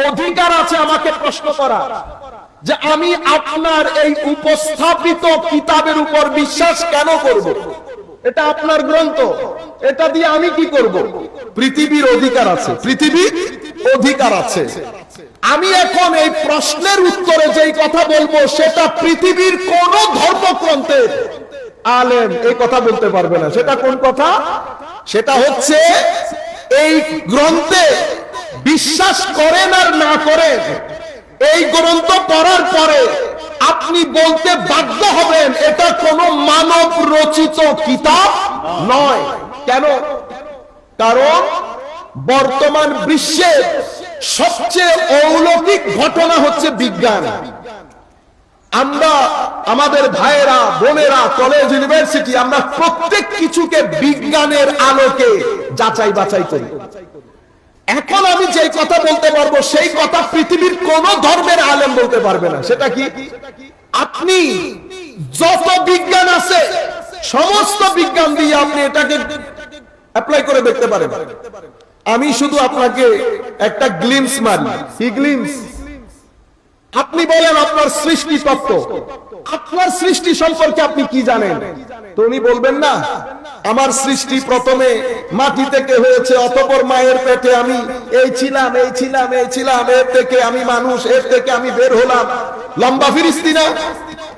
অধিকার আছে আমাকে প্রশ্ন করা যে আমি আপনার এই উপস্থাপিত কিতাবের উপর বিশ্বাস কেন করব? এটা আপনার গ্রন্থ, এটা দিয়ে আমি কি করব? পৃথিবীর অধিকার আছে, পৃথিবীর অধিকার আছে। আমি এখন এই প্রশ্নের উত্তরে যেই কথা বলবো সেটা পৃথিবীর কোন ধর্মগ্রন্থের আলেম এই কথা বলতে পারবে না। সেটা কোন কথা? সেটা হচ্ছে এই গ্রন্থে বিশ্বাস করেন আর না করেন, এই গ্রন্থ পড়ার পরে আপনি বলতে বাধ্য হবেন এটা কোনো মানব রচিত কিতাব নয়। কেন? কারণ বর্তমান বিশ্বের সবচেয়ে অলৌকিক ঘটনা হচ্ছে বিজ্ঞান। আমরা আমাদের ভাইয়েরা বোনেরা কলেজ ইউনিভার্সিটি আমরা প্রত্যেক কিছুকে বিজ্ঞানের আলোকে যাচাই বাছাই করি। এখন আমি যে কথা বলতে পারবো সেই কথা পৃথিবীর কোন ধর্মের আলেম বলতে পারবে না। সেটা কি? আপনি যত বিজ্ঞান আছে সমস্ত বিজ্ঞান দিয়ে আপনি এটাকে অ্যাপ্লাই করে দেখতে পারেন। আমি শুধু আপনাকে একটা গ্লিমস মারি। কি গ্লিমস? আপনি বলেন আপনার সৃষ্টি তত্ত্ব, আপনার সৃষ্টি সম্পর্কে আপনি কি জানেন? তো উনি বলবেন না আমার সৃষ্টি প্রথমে মাটি থেকে হয়েছে, অতঃপর মায়ের পেটে আমি এই ছিলাম এই ছিলাম এই ছিলাম, এর থেকে আমি মানুষ, এর থেকে আমি বের হলাম। লম্বা ফিরিস্তি না?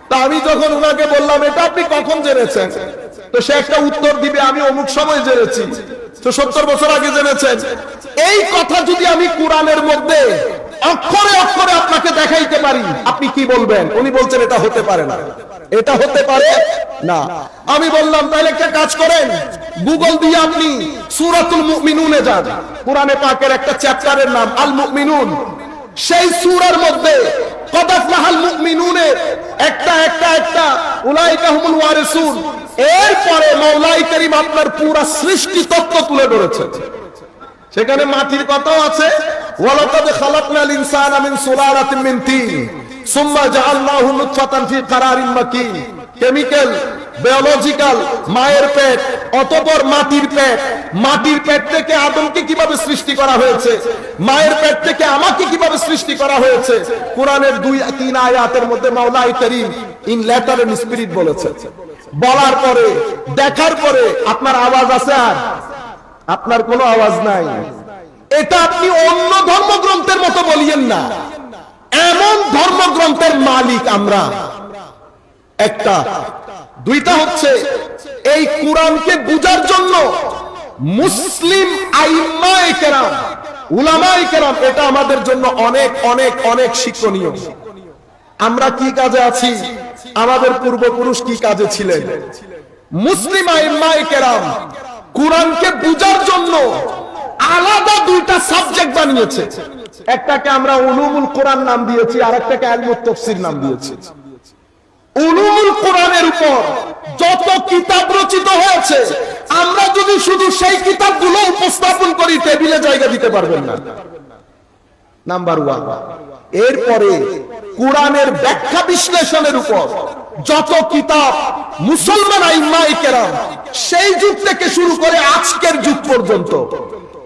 তা আমি যখন ওনাকে বললাম এটা আপনি কখন জেনেছেন, তো সে একটা উত্তর দিবে আমি অমুক সময় জেনেছি। তো 70 বছর আগে জেনেছেন। এই কথা যদি আমি কোরআনের মধ্যে অক্ষরে অক্ষরে আপনাকে দেখাইতে পারি, আপনি কি বলবেন? উনি বলছেন এটা হতে পারে না, এটা হতে পারে না। আমি বললাম তাহলে একটা কাজ করেন, গুগল দিয়ে আপনি সূরাতুল মুমিনুনে যান। কোরআনে পাকের একটা চ্যাপ্টারের নাম আল মুমিনুন। সেই সূরার মধ্যে কদ আফলাহাল মুমিনুনের একটা উলাইকা হুমুল ওয়ারিসুন, এরপরে মাওলাই করিম আপনার পুরো সৃষ্টি তত্ত্ব তুলে ধরেছেন। সেখানে মাটির কথাও আছে, ওয়ালাকাদ খালাকনাল ইনসানা মিন সুলালাতিন মিন তিন সুম্মা জাআলনাহু নুতফাতান ফি কারারিন মাকিন। কেমিক্যাল, বায়োলজিক্যাল, মায়ের পেট, অতঃপর মাটির পেট। মাটির পেট থেকে আদমকে কিভাবে সৃষ্টি করা হয়েছে, মায়ের পেট থেকে আমাকে কিভাবে সৃষ্টি করা হয়েছে, কোরআনের 2-3 আয়াতের মধ্যে মাওলাই করিম ইন লেটার এন্ড স্পিরিট বলেছে। বলার পরে দেখার পরে আপনার আওয়াজ আছে আর আপনার কোনো আওয়াজ নাই। এটা আপনি অন্য ধর্মগ্রন্থের মতো বলিয়েন না। এমন ধর্মগ্রন্থের মালিক আমরা। একটা, দুইটা হচ্ছে এই কোরআনকে বুঝার জন্য মুসলিম আইম্মায়ে কেরাম, উলামায়ে কেরাম, এটা আমাদের জন্য অনেক অনেক অনেক শিক্ষণীয়। আমরা কি কাজে আছি, আমাদের পূর্বপুরুষ কি কাজে ছিলেন। মুসলিম আইম্মায়ে কেরাম কোরআনকে বুঝার জন্য আলাদা দুইটা সাবজেক্ট বানিয়েছে। একটাকে আমরা উলুমুল কোরআন নাম দিয়েছি, আর একটাকে ইলমুত তাফসীর নাম দিয়েছি। উলুমুল কোরআনের উপর যত কিতাব রচিত হয়েছে, আমরা যদি শুধু সেই কিতাবগুলো উপস্থাপন করি টেবিলে জায়গা দিতে পারবেন না। নাম্বার 1। এরপরে কোরআনের ব্যাখ্যা বিশ্লেষণের উপর যত কিতাব মুসলমান আইম্মায়ে কেরাম সেই যুগ থেকে শুরু করে আজকের যুগ পর্যন্ত,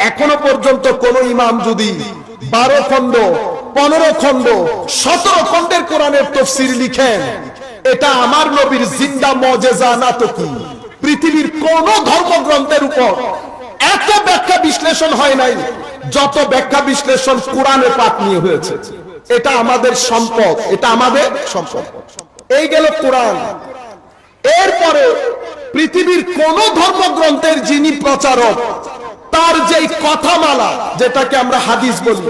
এখনো পর্যন্ত কোন ইমাম যদি 12 খণ্ড, 15 খণ্ড, 17 খণ্ডের কোরআনের তাফসীর লিখেন, এটা আমার নবীর জিন্দা মুজিজা না তো কি। পৃথিবীর কোন ধর্মগ্রন্থের উপর এত ব্যাখ্যা বিশ্লেষণ হয় নাই যত ব্যাখ্যা বিশ্লেষণ কোরআনে পাক নিয়ে হয়েছে। এটা আমাদের সম্পদ, এটা আমাদের সম্পদ। এই গেল কোরআন। এরপরে পৃথিবীর কোন ধর্মগ্রন্থের যিনি প্রচারক, তার যেই কথামালা, যেটাকে আমরা হাদিস বলি,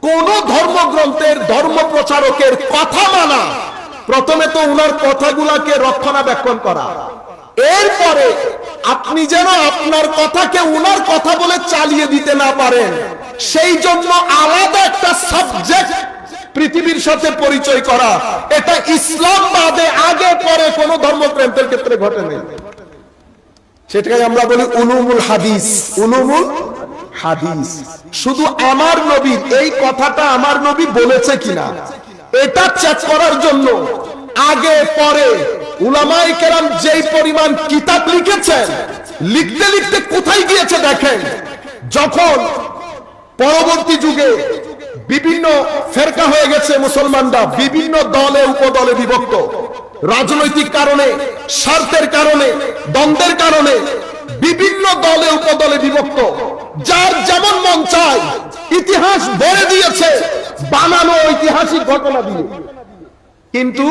কোন ধর্মগ্রন্থের ধর্ম প্রচারকের কথামালা প্রথমে তো উনার কথাগুলাকে রক্ষণাবেক্ষণ করা, এরপরে আপনি যেন আপনার কথাকে উনার কথা বলে চালিয়ে দিতে না পারেন সেই জন্য আলাদা একটা সাবজেক্ট পৃথিবীর সাথে পরিচয় করা। এটা ইসলাম বাদে আগে পরে কোন ধর্মগ্রন্থের ক্ষেত্রে ঘটেনি। সেটাকে আমরা বলি উলুমুল হাদিস। উলুমুল হাদিস। শুধু আমার নবী এই কথাটা আমার নবী বলেছে কিনা এটা চেক করার জন্য আগে পরে উলামায়ে কেরাম যেই পরিমাণ কিতাব লিখেছেন, লিখতে লিখতে কোথায় গিয়েছে দেখেন। যখন পরবর্তী যুগে বিভিন্ন ফেরকা হয়ে গেছে মুসলমানরা, বিভিন্ন দলে উপদলে বিভক্ত, রাজনৈতিক কারণে, স্বার্থের কারণে, দ্বন্দ্বের কারণে বিভিন্ন দলে উপদলে বিভক্ত। যার যেমন মন চায় ইতিহাস ভরে দিয়েছে বানানো ঐতিহাসিক ঘটনা দিয়ে। কিন্তু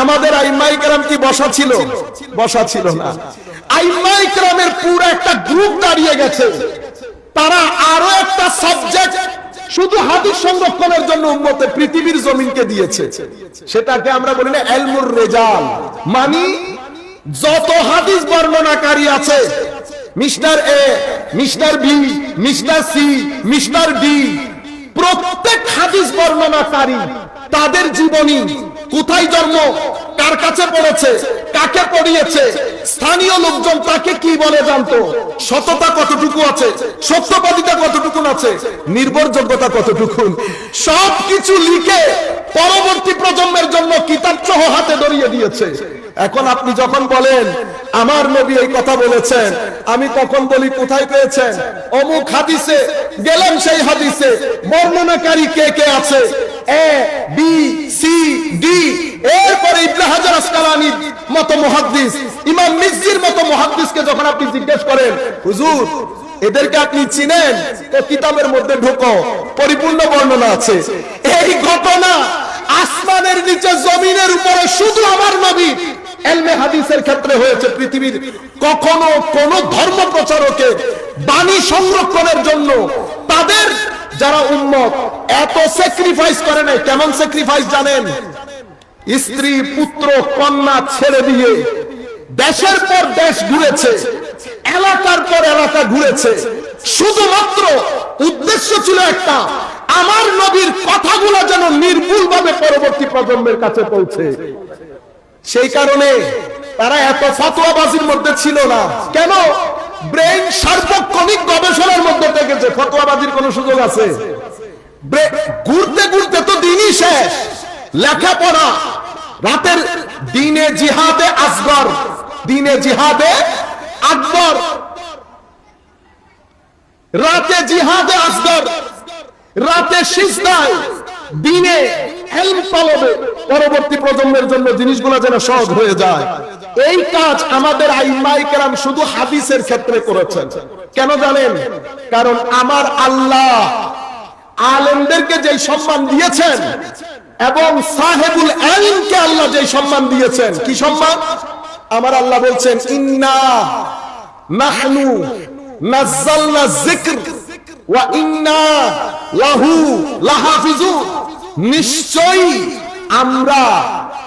আমাদের আইম্মায়ে কেরাম কি বসা ছিল? বসা ছিল না। আইম্মায়ে কেরামের পুরো একটা গ্রুপ দাঁড়িয়ে গেছে। তারা আরো একটা সাবজেক্ট শুধু হাদিস সংরক্ষণের জন্য উম্মতে পৃথিবীর জমিনকে দিয়েছে। সেটাকে আমরা বলি না ইলমুর রিজাল, মানে যত হাদিস বর্ণনাকারী আছে, mister A, mister B, mister C, mister D, প্রত্যেক হাদিস বর্ণনাকারী তাদের জীবনী, কোথায় জন্ম, কার কাছে পড়েছে, কাকে পড়িয়েছে, স্থানীয় লোকজন তাকে কি বলে জানতো, সততা কতটুকু আছে, সত্যবাদিতা কতটুকু আছে, নির্ভরযোগ্যতা কতটুকু, সবকিছু লিখে পরবর্তী প্রজন্মের জন্য কিতাব সহ হাতে ধরিয়ে দিয়েছে। এখন আপনি যখন বলেন আমার নবী এই কথা বলেছেন, আমি তখন বলি কোথায় পেয়েছেন? অমুক হাদিসে, গেলাম সেই হাদিসে, বর্ণনাকারী কে কে আছে, এ বি সি ডি। এরপরে ইবনে হাজার আসকালানির মতো মুহাদ্দিস, ইমাম মিজজির মতো মুহাদ্দিসকে যখন আপনি জিজ্ঞেস করেন হুজুর এদেরকে আপনি চিনেন, তো কিতাবের মধ্যে ঢোকো, পরিপূর্ণ বর্ণনা আছে। এই ঘটনা আসমানের নিচে জমিনের উপরে শুধু আমার নবী ইলমে হাদিসের ক্ষেত্রে হয়েছে। পৃথিবীর কখনো কোন ধর্ম প্রচারকের বাণী সংরক্ষণের জন্য তাদের যারা উম্মত এত স্যাক্রিফাইস করে নাই। কেমন স্যাক্রিফাইস জানেন? স্ত্রী, পুত্র, কন্যা ছেড়ে দিয়ে দেশের পর দেশ ঘুরেছে, এলাকার পর এলাকা ঘুরেছে। শুধুমাত্র উদ্দেশ্য ছিল একটা, আমার নবীর কথাগুলো যেন নির্ভুলভাবে পরবর্তী প্রজন্মের কাছে পৌঁছে। সেই কারণে তারা এত ফতোয়াবাজির মধ্যে ছিল না। কেন? ব্রেইন সার্বক্ষণিক গবেষণার মধ্যে থেকেছে। ফতোয়াবাজির কোন সুযোগ আছে? ঘুরতে ঘুরতে তো দিনই শেষ। লেখাপড়া, রাতের দিনে জিহাদে আসগর, দিনে জিহাদে আকবর, রাতে জিহাদে আসগর, রাতে সিজদায়, দিনে ইলম তলবে, পরবর্তী প্রজন্মের জন্য জিনিসগুলো যেন সহজ হয়ে যায়। এই কাজ আমাদের আইম্মায়ে কেরাম শুধু হাদিসের ক্ষেত্রে করেছেন। কেন জানেন? কারণ আমার আল্লাহ আলেমদেরকে যেই সম্মান দিয়েছেন এবং সাহেবুল ইলমকে আল্লাহ যেই সম্মান দিয়েছেন, কি সম্মান? আমার আল্লাহ বলছেন ইন্না নাহনু নাযালনা যিকর ওয়া ইন্না লাহু লাহাফিজুন, নিশ্চয়ই আমরা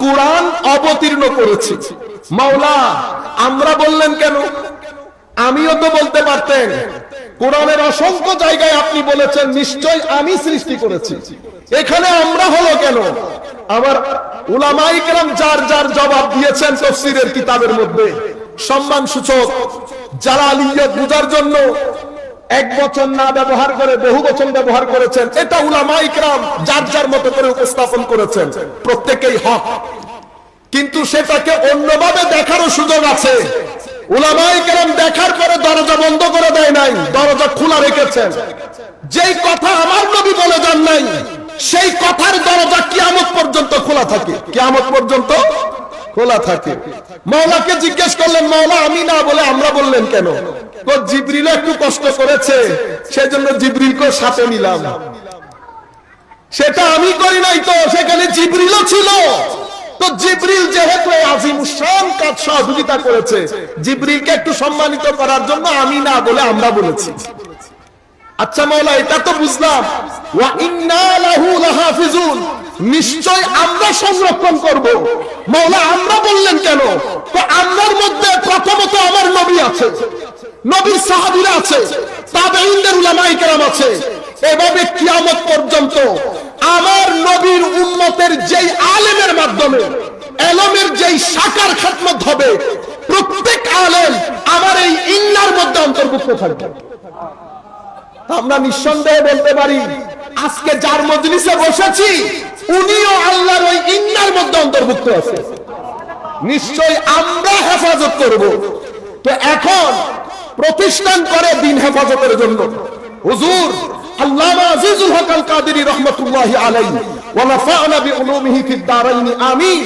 কোরআন অবতীর্ণ করেছি। মাওলা আমরা বললেন কেন? আমিও তো বলতে পারতেন। কোরআনের অসংখ্য জায়গায় আপনি বলেছেন নিশ্চয় আমি সৃষ্টি করেছি। এখানে আমরা হলো কেন? আমার উলামায়ে কেরাম যার যার জবাব দিয়েছেন তাফসীরের কিতাবের মধ্যে, সম্মান সূচক জালালিয়ত বোঝার জন্য এক বচন না ব্যবহার করে বহু বচন ব্যবহার করেছেন। এটা উলামায়ে কেরাম যার যার মতো করে উপস্থাপন করেছেন, প্রত্যেকেই হক। কিন্তু সেটাকে অন্যভাবে দেখারও সুযোগ আছে। উলামায়ে কেরাম দেখার পরে দরজা বন্ধ করে দেয় নাই, দরজা খোলা রেখেছেন। যেই কথা আমার নবী বলে যান নাই, সেই কথার দরজা কিয়ামত পর্যন্ত খোলা থাকে, কিয়ামত পর্যন্ত খোলা থাকে। মাওলাকে জিজ্ঞেস করলেন, মাওলা আমি না বলে আমরা বললেন কেন? জিবরিল একটু কষ্ট করেছে, সেজন্য জিবরিলকে সাথে নিলাম। সেটা আমি করি নাই তো, সেখানে জিবরিলও ছিল। তো জিবরিল যেহেতু আজিমুশান কাজ সহযোগিতা করেছে, জিবরিলকে একটু সম্মানিত করার জন্য আমি না বলে আমরা বলেছি। আচ্ছা মাওলা এটা তো বুঝলাম, ওয়া ইন্না লাহু লাহাফিজুন, নিশ্চয় আমরা সংরক্ষণ করব। মাওলা আমরা বললেন কেন? তো আমরার মধ্যে প্রথমত আমার নবী আছে, নবীর সাহাবীরা আছে, তাবেঈনদের উলামায়ে কেরাম আছে। এভাবে কিয়ামত পর্যন্ত আমার নবীর উম্মতের যেই আলেমের মাধ্যমে ইলমের যেই শাখার খিদমত হবে, প্রত্যেক আলেম আমার এই ইন্নার মধ্যে অন্তর্ভুক্ত থাকবে। আমরা নিঃসন্দেহে বলতে পারি আজকে যার মজলিসে বসেছি উনিও আল্লাহর ওই ইন্নার মধ্যে অন্তর্ভুক্ত আছে। নিশ্চয় আমরা হেফাজত করব। তো এখন প্রতিষ্ঠান করে দিন হেফাজতের জন্য। হুজুর আল্লামা আজিজুল হক আল কাদেরী রাহমাতুল্লাহি আলাইহি ওয়া নাফা'না বিউলুমিহি ফিদ দারাইন আমিন।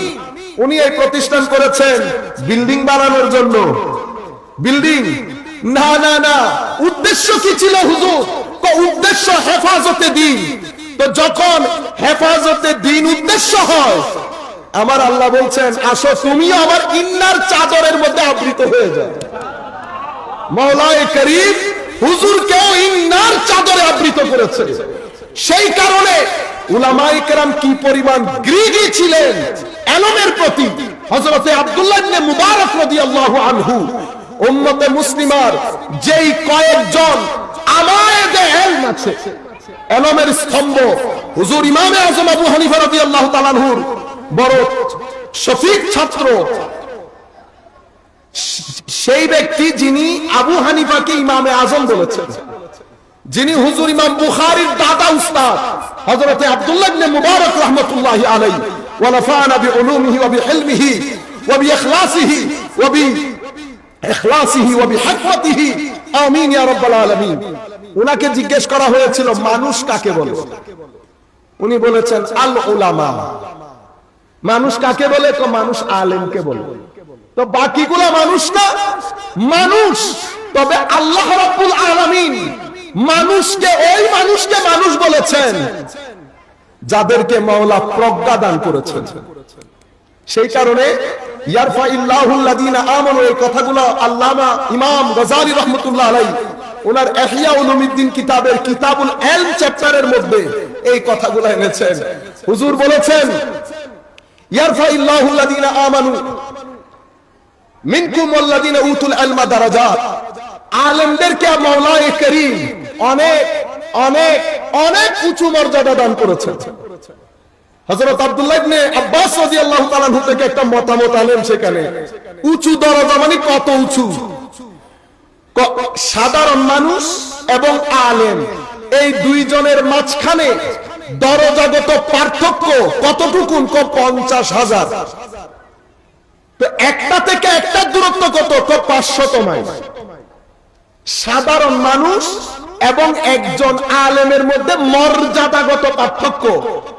উনি এই প্রতিষ্ঠান করেছেন বিল্ডিং বানানোর জন্য। বিল্ডিং না না না, উদ্দেশ্য কি ছিল হুজুর? উদ্দেশ্য হেফাজতে দ্বীন। তো যখন হেফাজতে দ্বীন উদ্দেশ্য হয়, আমার আল্লাহ বলছেন আসো তুমিও আমার ইন্নার চাদরের মধ্যে আবৃত হয়ে যাও। মাওলায়ে করিম হুজুরকেও ইন্নার চাদরে আবৃত করেছে। সেই কারণে উলামায়ে কেরাম কি পরিমাণ গ্রিডি ছিলেন ইলমের প্রতি। হযরত আব্দুল্লাহ ইবনে মুবারক রাদিয়াল্লাহু আনহু উম্মতে মুসলিমার যেই কয়েকজন আমায়েদে ইলম আছে, ইলমের স্তম্ভ, হুজুর ইমামে আযম আবু হানিফা রাদিয়াল্লাহু তাআলা আনহুর বড় শফিক ছাত্র, সেই ব্যক্তি যিনি আবু হানিফাকে ইমামে আজম বলেছেন, যিনি হুজুর ইমাম বুখারীর দাদা উস্তাদ হযরত আব্দুল্লাহ ইবনে মুবারক রাহমাতুল্লাহি আলাইহি ওয়া নাফা'না বিউলুমিহি ওয়া বিহিলমিহি ওয়া বিইখলাসিহি ওয়া বিইখলাসিহি ওয়া বিহিকমাতিহি আমিন ইয়া রাব্বাল আলামিন। উনাকে জিজ্ঞেস করা হয়েছিল মানুষ কাকে বলে? উনি বলেছেন আল উলামা। মানুষ কাকে বলে? তো মানুষ আলেমকে বলে। তো বাকিগুলো মানুষ না? মানুষ। তবে আল্লাহ রাব্বুল আলামিন মানুষকে, ওই মানুষকে মানুষ বলেছেন যাদেরকে মাওলা প্রজ্ঞা দান করেছেন। সেই কারণে ইয়ারফাইল্লাহুল্লাযীনা আমানু, এই কথাগুলো আল্লামা ইমাম গজালী রাহমাতুল্লাহ আলাইহি ওনার ইহয়া উলুমিদ্দিন কিতাবের কিতাবুল ইলম চ্যাপ্টারের মধ্যে এই কথাগুলো এনেছেন। হুজুর বলেছেন ইয়ারফাইল্লাহুল্লাযীনা আমানু মিনকুম ওয়াল্লাযীনা উতুল ইলমা দারাজাত। আলেমদেরকে মাওলায়ে করিম অনেক অনেক অনেক উঁচু মর্যাদা দান করেছেন। হযরত আব্দুল্লাহ ইবনে আব্বাস রাদিয়াল্লাহু তাআলা আনহু থেকে একটা মতামত আলেম সেখানে উঁচু দরজা মানে কত উঁচু? সাধারণ মানুষ এবং আলেম এই দুইজনের মাঝখানে দরজাগত পার্থক্য কতটুকু? 50,000। তো একটা থেকে একটা দূরত্ব কত? 500 মাইল। সাধারণ মানুষ এবং একজন আলেমের মধ্যে মর্যাদাগত পার্থক্য।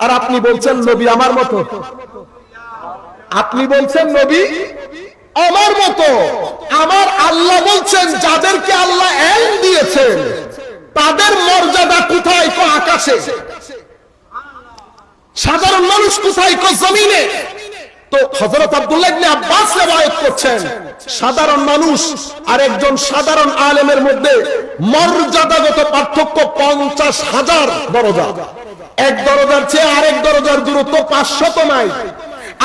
আর আপনি বলছেন নবী আমার মতো, আপনি বলছেন নবী আমার মতো। আমার আল্লাহ বলছেন যাদেরকে আল্লাহ ইলম দিয়েছেন তাদের মর্যাদা কোথায়? আকাশে। সাধারণ মানুষ কোথায়? জমিনে। তো হযরত আব্দুল্লাহ ইবনে আব্বাস রওয়ায়াত করছেন সাধারণ মানুষ আর একজন সাধারণ আলেমের মধ্যে মর্যাদাগত পার্থক্য 50,000 দরজা। এক দরজার চেয়ে আরেক দরজার দূরত্ব 500 মাইল।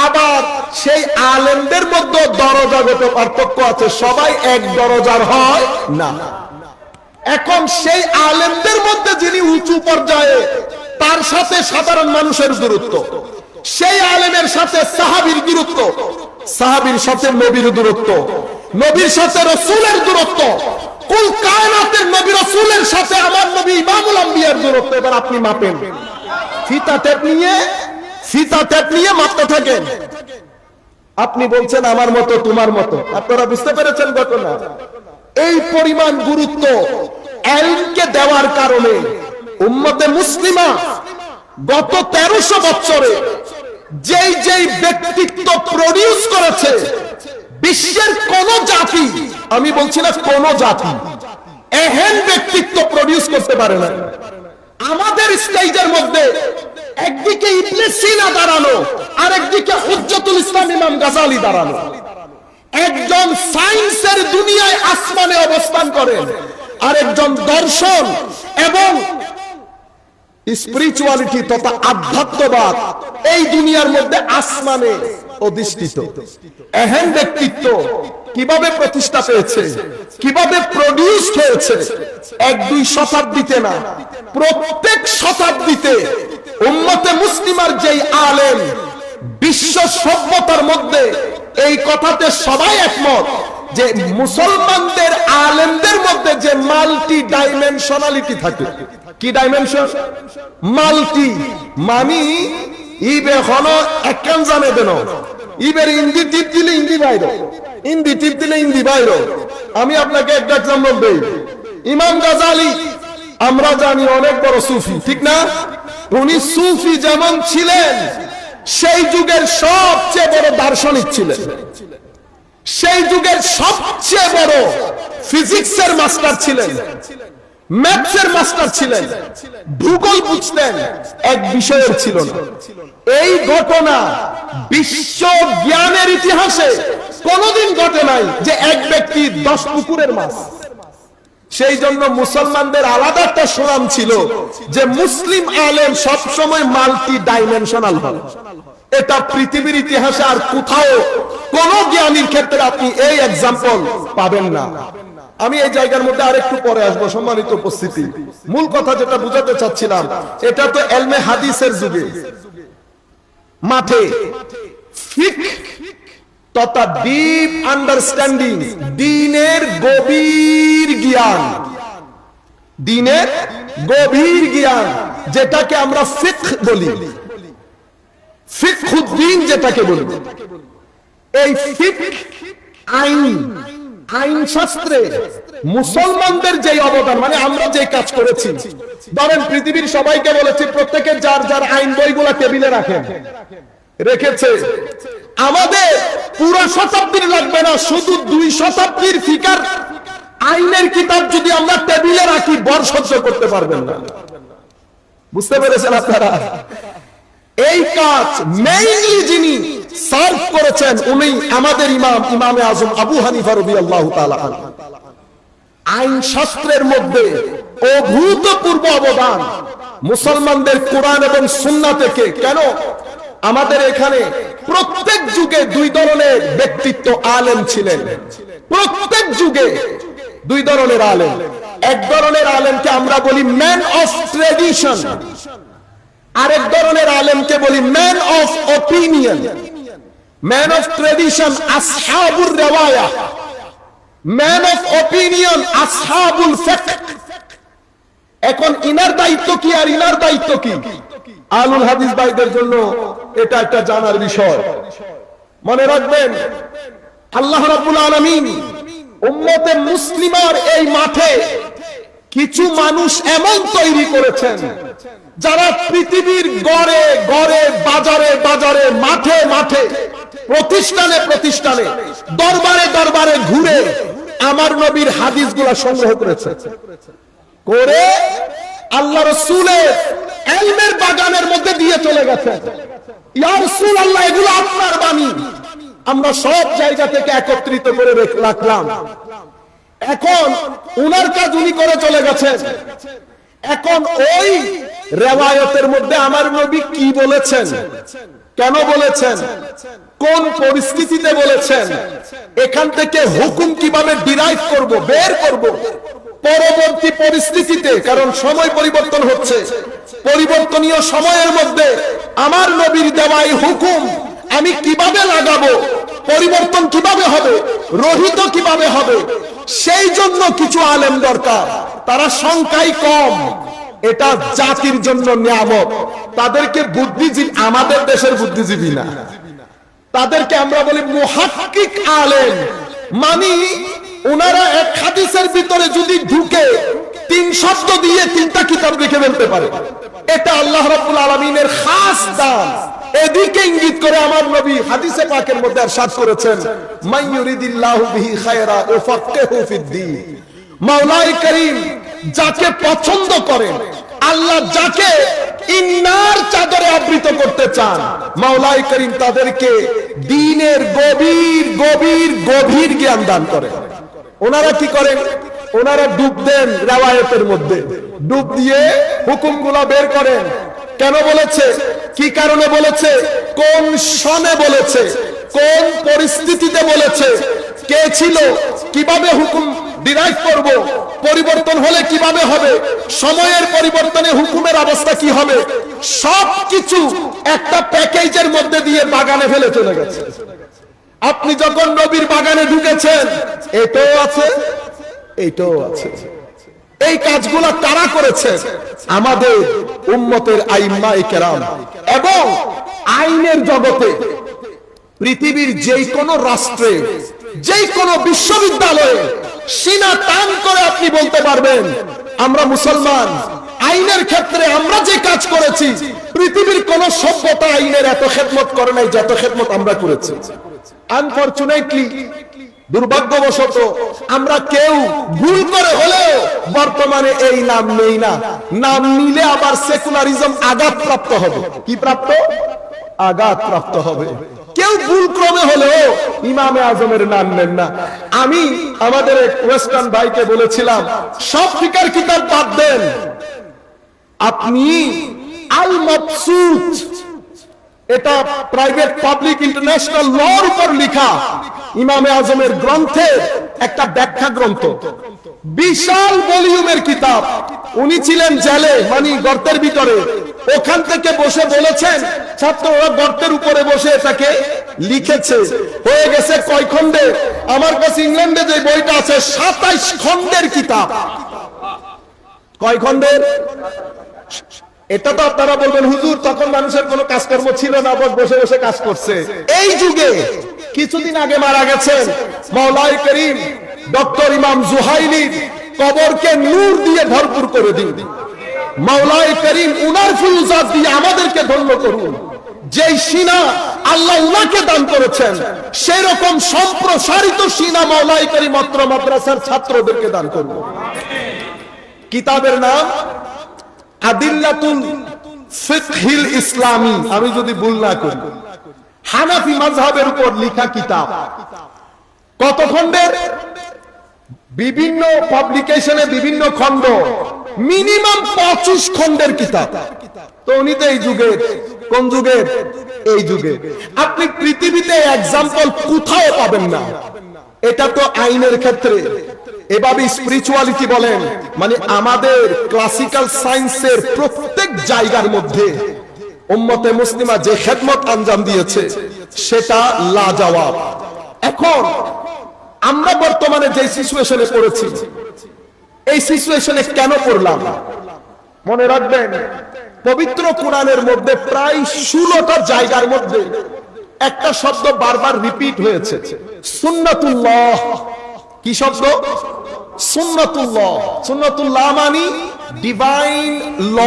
আবার সেই আলেমদের মধ্যে দরজাগত পার্থক্য আছে, সবাই এক দরজার হয় না। এখন সেই আলেমদের মধ্যে যিনি উঁচু পর্যায়ে, তার সাথে সাধারণ মানুষের দূরত্ব, সেই আলেমের সাথে সাহাবীর দূরত্ব, সাহাবীর সাথে নবীর দূরত্ব, নবীর সাথে রাসূলের দূরত্ব, কুল কায়নাতের নবী রাসূলের সাথে আমার নবী ইমামুল আম্বিয়ার দূরত্ব। এবার আপনি মাপেন, ফিতা টেপ নিয়ে মাপতে থাকেন। আপনি বলছেন আমার মতো তোমার মতো। আপনারা বুঝতে পেরেছেন ঘটনা? এই পরিমাণ গুরুত্ব ইলমকে দেওয়ার কারণে উম্মতে মুসলিমা গত 1300 বছরে যেই যেই ব্যক্তিত্ব প্রডিউস করেছে, বিশ্বের কোন জাতি, আমি বলছি না কোন জাতি, এহেন ব্যক্তিত্ব প্রডিউস করতে পারে না। আমাদের স্টেজের মধ্যে একদিকে ইবনে সিনা দাঁড়ানো, আর একদিকে হুজ্জাতুল ইসলাম ইমাম গাজালি দাঁড়ানো। একজন সায়েন্সের দুনিয়ায় আসমানে অবস্থান করেন, আর একজন দর্শন এবং স্পিরিচুয়ালিটি তথা আধ্যাত্মবাদ এই দুনিয়ার মধ্যে আসমানে অধিষ্ঠিত। এহেন ব্যক্তিত্ব কিভাবে প্রতিষ্ঠা পেয়েছে, কিভাবে প্রডিউস হয়েছে? 1-2 শতাব্দীতে না, প্রত্যেক শতাব্দীতে উম্মতে মুসলিমার যেই আলেম, বিশ্ব সভ্যতার মধ্যে এই কথাতে সবাই একমত যে মুসলমানদের আলেমদের মধ্যে যে মাল্টি ডাইমেনশনালিটি থাকে। কি ডাইমেনশন? মাল্টি মানি ইবে হলো একখান জানে দেন, ইবের ইন্দি টিপ দিলে ইন্দি বাইরে, ইন্দি টিপ দিলে ইন্দি বাইরে। আমি আপনাকে একটা এক্সাম্পল দেই। ইমাম গাজালি আমরা জানি অনেক বড় সুফি, ঠিক না? উনি সুফি যেমন ছিলেন, সেই যুগের সবচেয়ে বড় দার্শনিক ছিলেন, সেই যুগের সবচেয়ে বড় ফিজিক্সের মাস্টার ছিলেন, ম্যাথসের মাস্টার ছিলেন, ভূগোল বুঝতেন, এক বিষয়ের ছিল না। এই ঘটনা বিশ্ব জ্ঞানের ইতিহাসে কোনোদিন ঘটে নাই যে এক ব্যক্তি 10 পুকুরের মাছ। সেই জন্য মুসলমানদের আলাদা একটা সুনাম ছিল যে মুসলিম আলেম সবসময় মাল্টি ডাইমেনশনাল হয়। এটা পৃথিবীর ইতিহাসে আর কোথাও কোন জ্ঞানীর ক্ষেত্রে আপনি এই এক্সাম্পল পাবেন না। আমি এই জায়গার মধ্যে আরেকটু পরে আসবো। সম্মানিত উপস্থিতি, মূল কথা যেটা বুঝাতে চাচ্ছিলাম, এটা তো এলমে হাদিসের যুগে মাঠে ফিকহ তথা ডিপ আন্ডারস্ট্যান্ডিং, দ্বীনের গভীর জ্ঞান, দ্বীনের গভীর জ্ঞান যেটাকে আমরা ফিকহ বলি, ফিকহুদ্দীন যেটাকে বলি, এই ফিকহ আইন শাস্ত্রে মুসলমানদের যে অবদান, মানে আমরা যে কাজ করেছি, ধরেন পৃথিবীর সবাইকে বলেছি প্রত্যেকে যার যার আইন বইগুলা টেবিলে রাখেন, রেখেছে। আমাদের পুরো শতাব্দীর লাগবে না, শুধু 2 শতাব্দীর ফিকার আইনের কিতাব যদি আমরা টেবিলে রাখি, বর সহ্য করতে পারবেন না। বুঝতে পেরেছেন আপনারা? এই কাজ মেইনলি যিনি সার্ভ করেছেন উনি আমাদের ইমামে আজম আবু হানিফা রাদিয়াল্লাহু তাআলা আনহু। আইন শাস্ত্রের মধ্যে অভূতপূর্ব অবদান মুসলমানদের কোরআন এবং সুন্নাহ থেকে। কেন আমাদের এখানে প্রত্যেক যুগে 2 ধরনের ব্যক্তিত্ব আলেম ছিলেন, প্রত্যেক যুগে 2 ধরনের আলেম। এক ধরনের আলেমকে আমরা বলি ম্যান অফ ট্রেডিশন, আরেক ধরনের আলেমকে বলি man of opinion. Man of tradition আসহাবুর রিওয়ায়া, ম্যান অফ অপিনিয়ন আসহাবুল ফিকহ। এখন ইনার দায়িত্ব কি আর ইনার দায়িত্ব কি? আলুল হাদিস ভাইদের জন্য এটা একটা জানার বিষয়। মনে রাখবেন, আল্লাহ রাব্বুল আলামিন উম্মতে মুসলিমার এই মাঠে কিছু মানুষ এমন তৈরি করেছেন যারা পৃথিবীর গড়ে গড়ে, বাজারে বাজারে, মাঠে মাঠে, প্রতিষ্ঠানে প্রতিষ্ঠানে, দরবারে দরবারে ঘুরে আমার নবীর হাদিসগুলো সংগ্রহ করেছে, করে আল্লাহ রাসূলের ইলমের বাগানের মধ্যে দিয়ে চলে গেছেন। ইয়া রাসূলুল্লাহ, এগুলো আপনার বাণী, আমরা সব জায়গা থেকে একত্রিত করে রাখলাম। এখন উনার কাজ উনি করে চলে গেছেন। এখন ওই রিওয়ায়াতের মধ্যে আমার নবী কি বলেছেন, কেন বলেছেন, কোন পরিস্থিতিতে বলেছেন, এখান থেকে হুকুম কিভাবে ডিরাইভ করব, বের করব পরবর্তী পরিস্থিতিতে। কারণ সময় পরিবর্তন হচ্ছে, পরিবর্তনীয় সময়ের মধ্যে আমার নবীর দেওয়া এই হুকুম আমি কিভাবে লাগাবো, পরিবর্তন কিভাবে হবে, রহিত কিভাবে হবে, সেই জন্য কিছু আলেম দরকার। তারা সংখ্যায় কম, এটা জাতির জন্য নিয়ামত। তাদেরকে বুদ্ধিজীবী, আমাদের দেশের বুদ্ধিজীবী না, তাদেরকে আমরা বলি মুহাক্কিক আলেম। মানে ওনারা এক হাদিসের ভিতরে যদি ঢুকে 3 শব্দ দিয়ে 3টা কিতাব লিখে ফেলতে পারে। এটা আল্লাহ রাব্বুল আলামিনের খাস দান। এদিকে ইঙ্গিত করে আমার নবী হাদিসে পাকের মধ্যে ইরশাদ করেছেন, মান ইউরিদিল্লাহু বিহি খায়রা ইউফাক্কিহু ফিদ্দীন। মাওলাই করিম যাকে পছন্দ করেন, আল্লাহ যাকে ইন্নার চাদরে আবৃত করতে চান, মাওলাই করিম তাদেরকে দ্বীনের গভীর গভীর গভীর জ্ঞান দান করেন। ওনারা কি করেন? ওনারা ডুব দেন রিওয়ায়াতের মধ্যে, ডুব দিয়ে হুকুমগুলো বের করেন। কেন বলেছে, কি কারণে বলেছে, কোন সনে বলেছে, কোন পরিস্থিতিতে বলেছে, কে ছিল, কিভাবে হুকুম ডিরাইভ করব, পরিবর্তন হলে কিভাবে হবে, সময়ের পরিবর্তনে হুকুমের অবস্থা কি হবে, সবকিছু একটা প্যাকেজের মধ্যে দিয়ে বাগানে ফেলে চলে গেছে। আপনি যখন নবীর বাগানে ঢুকেছেন, এটাও আছে, এইটাও আছে। এই কাজগুলো কারা করেছে? আমাদের উম্মতের আইম্মায়ে কেরাম। এবং আইনের জগতে পৃথিবীর যেই কোন রাষ্ট্রে, যেই কোন বিশ্ববিদ্যালয়ে সিনা টান করে আপনি বলতে পারবেন আমরা মুসলমান, আইনের ক্ষেত্রে আমরা যে কাজ করেছি পৃথিবীর কোন সভ্যতা আইনের এত খেদমত করে নাই যত খেদমত আমরা করেছি। আনফরচুনেটলি, দুর্ভাগ্যবশত আমরা কেউ ভুল করে হলেও বর্তমানে এই নাম নেই না। নাম নিলে আবার সেকুলারিজম আঘাতপ্রাপ্ত হবে। কি প্রাপ্ত? আঘাতপ্রাপ্ত হবে। কেউ ভুল ক্রমে হলেও ইমামে আজমের নাম নেন না। আমি আমাদের এক ওয়েস্টার্ন ভাইকে বলেছিলাম, সব ফিকার কিতাব বাদ দেন, আপনি আল মাবসুত, এটা প্রাইভেট পাবলিক ইন্টারন্যাশনাল লর উপর লেখা ইমামে আজমের গ্রন্থের একটা ব্যাখ্যা গ্রন্থ, বিশাল ভলিউমের কিতাব। উনি ছিলেন জেলে, মানে গর্তের ভিতরে, ওখান থেকে বসে বলেছেন, ছাত্ররা গর্তের উপরে বসে এটাকে লিখেছে। হয়ে গেছে কয় খণ্ডে? আমার কাছে ইংল্যান্ডে যে বইটা আছে 27 খণ্ডের কিতাব। কয় খণ্ডের? এটা তো আপনারা বলবেন হুজুর তখন মানুষের কোনো কাজকর্ম ছিল না, বসে বসে কাজ করছে। এই যুগে কিছুদিন আগে মারা গেছেন মাওলাই করিম ডক্টর ইমাম জুহাইলির কবরকে নূর দিয়ে ভরপুর করে দিন। মাওলাই করিম উনার ফুলজাত দিয়ে আমাদেরকে ধন্য করুন। যেই সিনা আল্লাহ উনাকে দান করেছেন সেই রকম সম্প্রসারিত সিনা মাওলাই করিম অত্র মাদ্রাসার ছাত্রদেরকে দান করুন। কিতাবের নাম আদিল্লাতুল ফিকহিল ইসলামী, আমি যদি ভুল না করি, হানাফি মাযহাবের উপর লেখা কিতাব। কত খণ্ডের? বিভিন্ন পাবলিকেশনে বিভিন্ন খণ্ড, মিনিমাম 25 খণ্ডের কিতাব। তো উনি তো এই যুগের, কোন যুগের? এই যুগে। আপনি পৃথিবীতে এক্সাম্পল কোথাও পাবেন না। এটা তো আইনের ক্ষেত্রে। এভাবে স্পিরিচুয়ালিটি বলেন, মানে আমাদের ক্লাসিক্যাল সায়েন্সের প্রত্যেক জায়গার মধ্যে উম্মতে মুসলিমা যে খেদমত আঞ্জাম দিয়েছে সেটা লাজবাব। এখন আমরা বর্তমানে যে সিচুয়েশনে পড়েছি, এই সিচুয়েশনে কেন পড়লাম? মনে রাখবেন, পবিত্র কোরআনের মধ্যে প্রায় 16টা জায়গার মধ্যে একটা শব্দ বারবার রিপিট হয়েছে, সুন্নাতুল্লাহ। কি শব্দ? সুন্নাতুল্লাহ। সুন্নাতুল্লাহ মানে ডিভাইন ল,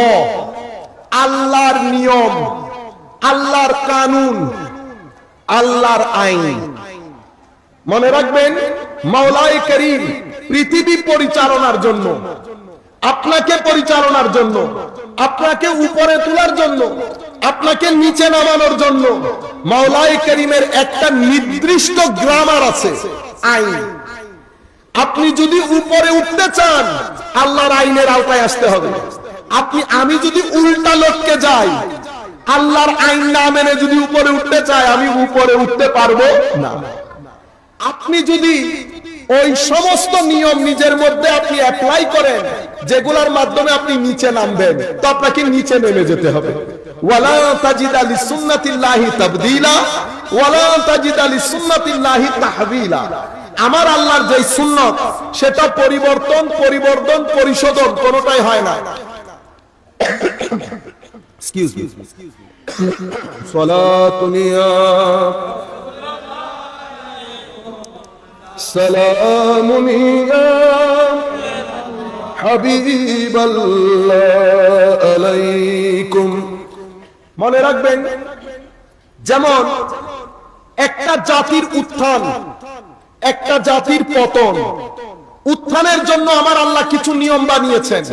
আল্লাহর নিয়ম, আল্লাহর কানুন, আল্লাহর আইন। মনে রাখবেন, মাওলাই করিম পৃথিবী পরিচালনার জন্য, আপনাকে পরিচালনার জন্য, আপনাকে উপরে তোলার জন্য, আপনাকে নিচে নামানোর জন্য মাওলাই করিমের একটা নির্দিষ্ট গ্রামার আছে, আইন। আপনি যদি উপরে উঠতে চান আল্লাহর আইনের আওতায় আসতে হবে। আমি যদি উল্টা লটকে যাই, আল্লাহর আইন না মেনে যদি উপরে উঠতে চাই, আমি উপরে উঠতে পারবো না। আপনি যদি ওই সমস্ত নিয়ম নিজের মধ্যে আপনি অ্যাপ্লাই করেন যেগুলোর মাধ্যমে আপনি নিচে নামবেন, তো আপনাকে নিচে নেমে যেতে হবে। ওয়ালা তাজিদা লিসুন্নাতিল্লাহি তাবদীলা ওয়ালা তাজিদা লিসুন্নাতিল্লাহি তাহবিলা। আমার আল্লাহর যে সুন্নাত সেটা পরিবর্তন, পরিশোধন কোনোটাই হয় না। Excuse me. সালাতুনিয়া সালামুনিয়া হাবিবাল্লাহ আলাইকুম। মনে রাখবেন, যেমন একটা জাতির উত্থান, একটা জাতির পতন, উত্থানের জন্য আমার আল্লাহ কিছু নিয়ম বানিয়েছেন,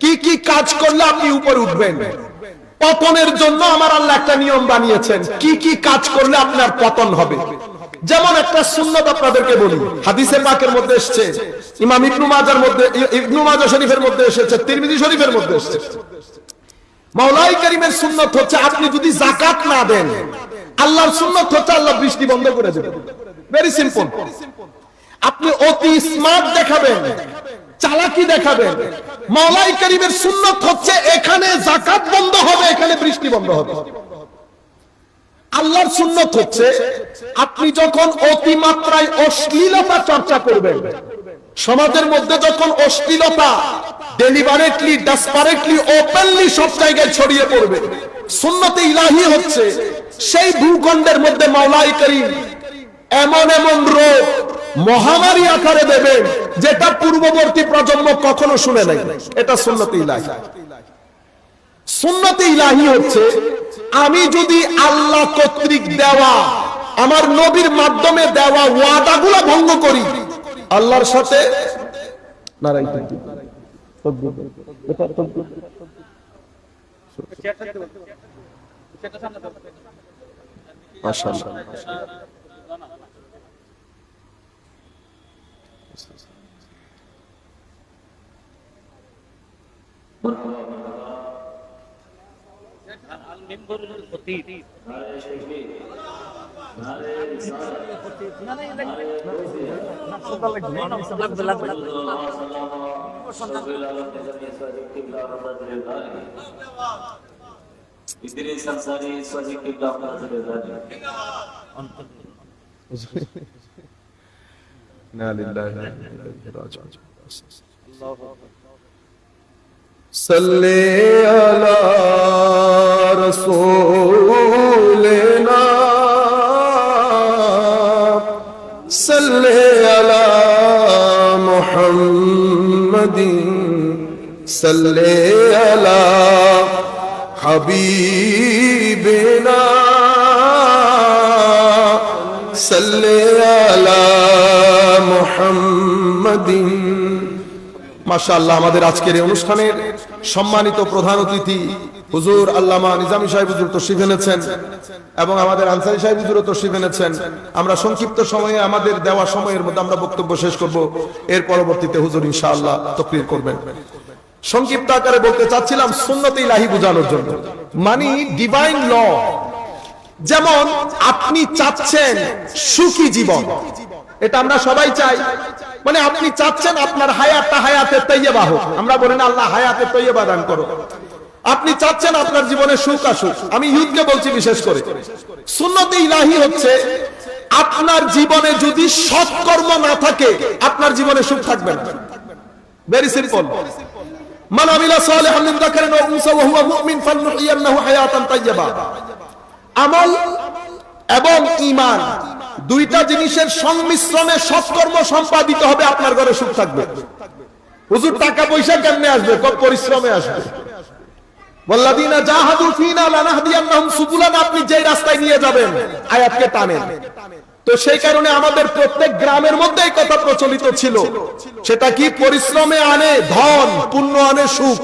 কি কি কাজ করলে আপনি উপরে উঠবেন। পতনের জন্য আমার আল্লাহ একটা নিয়ম বানিয়েছেন, কি কি কাজ করলে আপনার পতন হবে। যেমন একটা সুন্নাত আপনাদেরকে বলি, হাদিসে পাকের মধ্যে এসেছে, ইমাম ইবনু মাজাহ শরীফের মধ্যে এসেছে, তিরমিজি শরীফের মধ্যে এসেছে। মাওলাই করিমের সুন্নাত হচ্ছে আপনি যদি যাকাত না দেন, আল্লাহর সুন্নাত হচ্ছে আল্লাহ বৃষ্টি বন্ধ করে দেবেন। Very simple. আপনি অতি স্মার্ট দেখাবেন, চালাকি দেখাবেন, মাওলাই করিমের সুন্নাত হচ্ছে এখানে যাকাত বন্ধ হবে, এখানে বৃষ্টি বন্ধ হবে। আল্লাহর সুন্নাত হচ্ছে আপনি যখন অতিমাত্রায় অশ্লীলতা চর্চা করবেন, সমাজের মধ্যে যখন অশ্লীলতা ডেলিবারেটলি, ডেসপারেটলি, ওপেনলি সব জায়গায় ছড়িয়ে পড়বে, সুন্নতে ইলাহি হচ্ছে সেই ভূখণ্ডের মধ্যে মাওলাই করিম এমন এমন রোগ মহামারী আকারে দেবেন, যেটা পূর্ববর্তী প্রজন্ম কখনো শুনে নাই। এটা সুন্নতে ইলাহি। সুন্নতে ইলাহি হচ্ছে আমি যদি আল্লাহ কর্তৃক দেওয়া, আমার নবীর মাধ্যমে দেওয়া ওয়াদাগুলো ভঙ্গ করি আল্লাহর সাথে, सल्ले अला रसूलिना सल्ले अला मुहम्मदिन सल्ले अला हबीबिना सल्ले अला मुहम्मदिन। মাশাআল্লাহ, আমাদের আজকের এই অনুষ্ঠানের সম্মানিত প্রধান অতিথি হুজুর আল্লামা নিজামী সাহেব হুজুর তশরিফ এনেছেন এবং আমাদের আনসারী সাহেব হুজুরও তশরিফ এনেছেন। আমরা সংক্ষিপ্ত সময়ে, আমাদের দেওয়া সময়ের মধ্যে আমরা বক্তব্য শেষ করব। এর পরবর্তীতে হুজুর ইনশাআল্লাহ তাকরীর করবেন। সংক্ষিপ্ত আকারে বলতে চাচ্ছিলাম সুন্নতে ইলাহি বোঝানোর জন্য, মানে ডিভাইন ল। যেমন আপনি চাচ্ছেন সুখী জীবন, এটা আমরা সবাই চাই। মানে আপনি চাচ্ছেন আপনার হায়াতটা হায়াতে তাইয়্যিবা হোক, আমরা বলি না আল্লাহ হায়াতে তাইয়্যিবা দান করো। আপনি চাচ্ছেন আপনার জীবনে সুখ আসুক। আমি ইহুদকে বলছি বিশেষ করে, সুন্নতে ইলাহি হচ্ছে আপনার জীবনে যদি সৎকর্ম না থাকে আপনার জীবনে সুখ থাকবে না। Very simple. মান আমিলা সালিহান মিন যাকারিন ওয়া উনসা ওয়া হুয়া মুমিন ফালনুহইয়ান্নাহু হায়াতান তাইয়্যিবা। আমল এবং ঈমান দুইটা জিনিসের সংমিশ্রণে সৎকর্ম সম্পাদিত হবে, আপনার ঘরে সুখ থাকবে। হুজুর টাকা পয়সা কেমনে আসবে? খুব পরিশ্রমে আসবে। ওয়াল্লাযীনা জাহাদু ফীনা লানাহদিয়ান্নাহুম সুবুলানা, আপনি যেই রাস্তায় নিয়ে যাবেন আয়াতকে টানেন। তো সেই কারণে আমাদের প্রত্যেক গ্রামের মধ্যে এই কথা প্রচলিত ছিল, সেটা কি? পরিশ্রমে আনে ধন, পুণ্য আনে সুখ।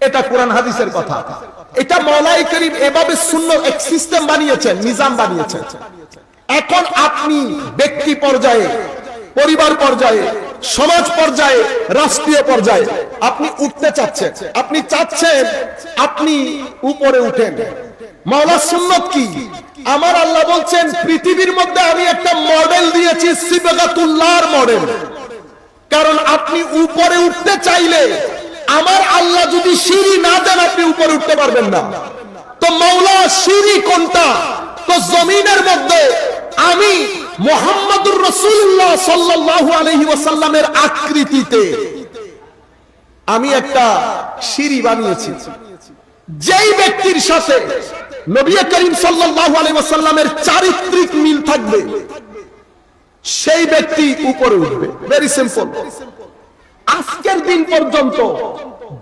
এটা কোরআন হাদিসের কথা। এটা মওলাই করিম এভাবে সুন্নাহ এক সিস্টেম বানিয়েছেন, নিজাম বানিয়েছেন। এখন আপনি ব্যক্তি পর্যায়ে, পরিবার পর্যায়ে, সমাজ পর্যায়ে, রাষ্ট্রীয় পর্যায়ে আপনি উঠতে চাচ্ছেন, আপনি চাচ্ছেন আপনি উপরে উঠেন। মাওলা সুন্নাত কি? আমার আল্লাহ বলছেন পৃথিবীর মধ্যে আমি একটা মডেল দিয়েছি, সিবগাতুল্লাহর মডেল। কারণ আপনি উপরে উঠতে চাইলে আমার আল্লাহ যদি সিঁড়ি না দেন আপনি উপরে উঠতে পারবেন না। তো মাওলা সিঁড়ি কোনটা? তো জমিনের মধ্যে আমি মুহাম্মদুর রাসূলুল্লাহ সাল্লাল্লাহু আলাইহি ওয়াসাল্লামের আকৃতিতে আমি একটা সিঁড়ি বানিয়েছি। যেই ব্যক্তির সাথে নবী করিম সাল্লাল্লাহু আলাইহি ওয়াসাল্লামের চারিত্রিক মিল থাকবে সেই ব্যক্তি উপরে উঠবে। Very simple. আজকের দিন পর্যন্ত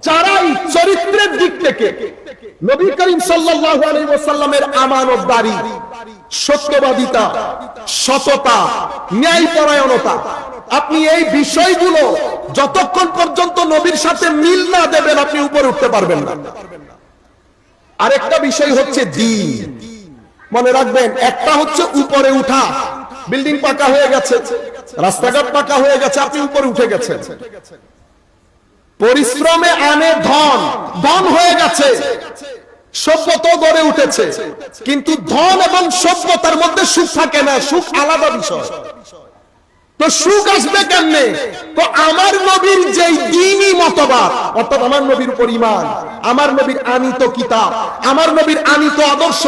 যারাই চরিত্রের দিক থেকে নবী করিম সাল্লাল্লাহু আলাইহি ওয়াসাল্লামের আমানতদারি, সত্যবাদিতা, সততা, ন্যায়পরায়ণতা, আপনি এই বিষয়গুলো যতক্ষণ পর্যন্ত নবীর সাথে মিল না দেবেন আপনি উপরে উঠতে পারবেন না। আরেকটা বিষয় হচ্ছে দ্বীন। মনে রাখবেন, একটা হচ্ছে উপরে উঠা, বিল্ডিং পাকা হয়ে গেছে, রাস্তাঘাট পাকা হয়ে গেছে, আপনি উপরে উঠে গেছেন। পরিশ্রমে আনে ধন, ধন হয়ে গেছে, সভ্যতা গড়ে উঠেছে, কিন্তু ধন এবং সভ্যতার মধ্যে সুখ থাকে না, সুখ আলাদা বিষয়। তো সুখ আসবে কেমনে? তো আমার নবীর যেই দ্বীনি মতবাদ, অর্থাৎ আমার নবীর উপর ঈমান, আমার নবীর আনিত কিতাব, আমার নবীর আনিত আদর্শ,